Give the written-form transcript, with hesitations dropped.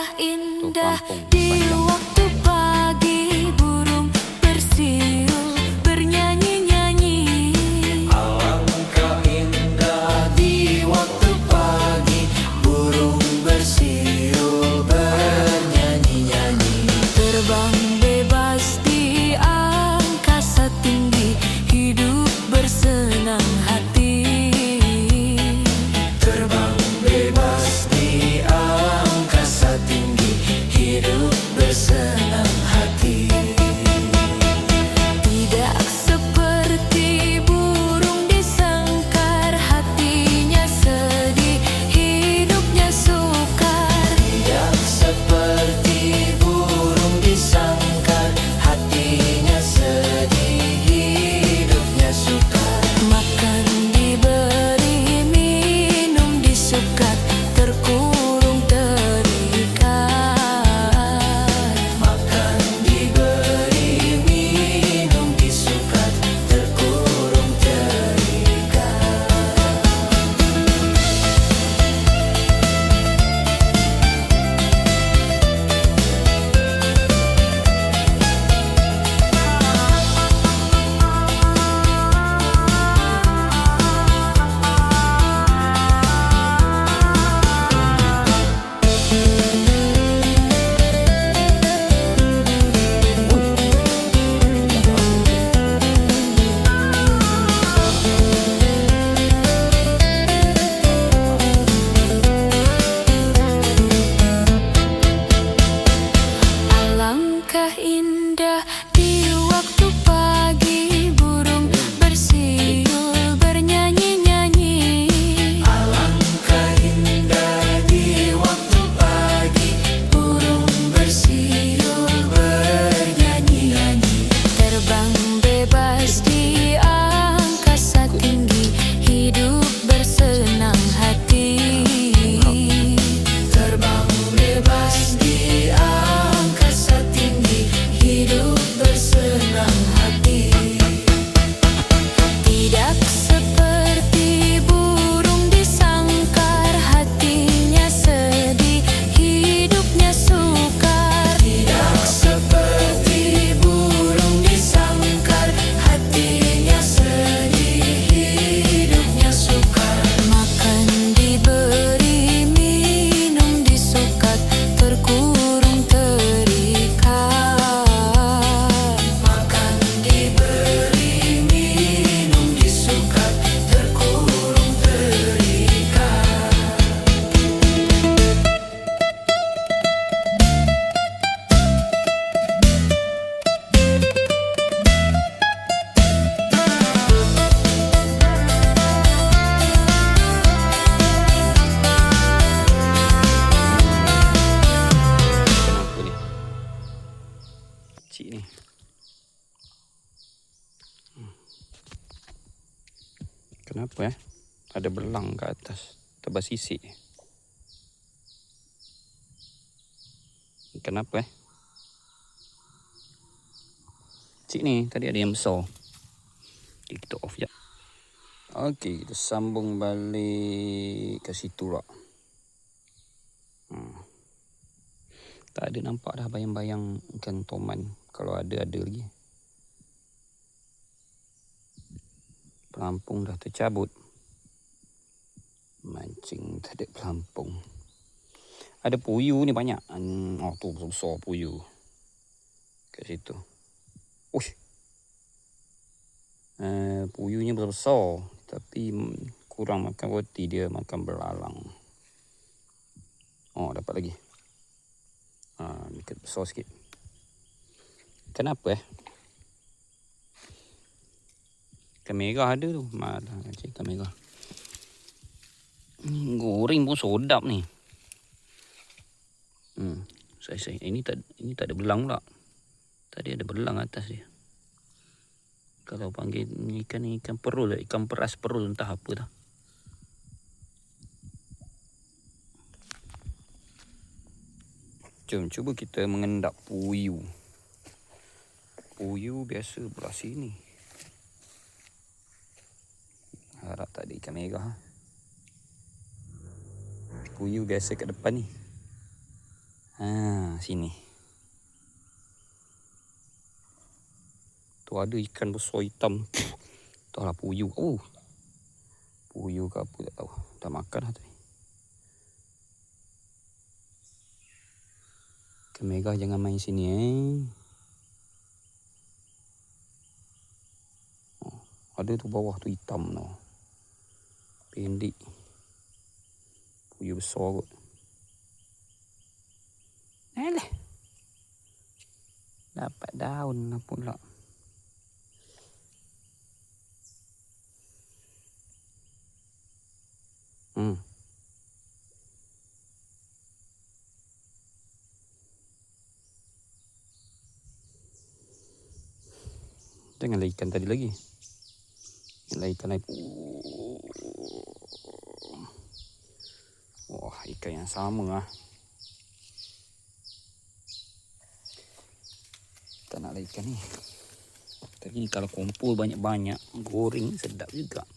Alangkah indah pelampung di panjang. waktu pagi, burung bersiul bernyanyi-nyanyi. Alangkah indah di waktu pagi, burung bersiul bernyanyi-nyanyi. Terbang bebas di angkasa tinggi, hidup bersenang hati. Terbang bebas di angkasa tinggi, hidup bersenang hati. Tidak seperti burung di sangkar, hatinya sedih, hidupnya sukar. Tidak seperti burung di sangkar, hatinya sedih, hidupnya sukar. Makan diberi, minum disukat, terkurung terikat. Makan diberi, minum disukat, terkurung terikat. Alangkah indah di waktu pagi, burung bersiul bernyanyi-nyanyi. Alangkah indah di waktu pagi, burung bersiul bernyanyi-nyanyi. Terbang bebas di angkasa tinggi, hidup bersenang hati. Terbang bebas di angkasa tinggi, hidup bersenang hati. Tidak seperti burung di sangkar, hatinya sedih, hidupnya sukar. Tidak seperti burung di sangkar, hatinya sedih, hidupnya sukar. Makan diberi, minum disukat, terkurung terikat. Makan diberi, minum disukat, terkurung terikat. Kenapa ni? Cik ni. Kenapa ada belang kat atas, tebas sisik. Kenapa Cik ni tadi ada yang besar. Okay, kita off je. Okey, kita sambung balik ke situ lah. Tak ada nampak dah bayang-bayang ikan toman. Kalau ada lagi. Pelampung dah tercabut. Mancing tak ada pelampung. Ada puyuh ni banyak. Oh tu besar puyuh. Kat situ. Uish. Puyuhnya besar. Tapi kurang makan roti, dia makan belalang. Oh, dapat lagi. Dekat besar sikit. Kenapa ikan merah ada tu. Malah macam ikan merah. Goreng pun sedap ni. Saya ini tak ada belang pula. Tadi ada belang atas dia. Kalau panggil ikan perul, ikan peras perul, entah apa dah. Jom cuba kita mengendap puyuh. Puyuh biasa belah sini. Harap tak ada ikan merah. Puyuh biasa kat depan ni. Sini. Tu ada ikan besar hitam. Entahlah puyuh. Puyuh ke apa tak tahu. Dah makan lah tadi. Ikan merah jangan main sini Ada tu bawah tu hitam tu. Pendek. Puyuh besar kot. Alah. Dapat daun lah pula. Janganlah ikan tadi lagi. Janganlah ikan lain. Wah, ikan yang sama lah. Tak naklah ikan ni. Tadi kalau kumpul banyak-banyak, goreng sedap juga.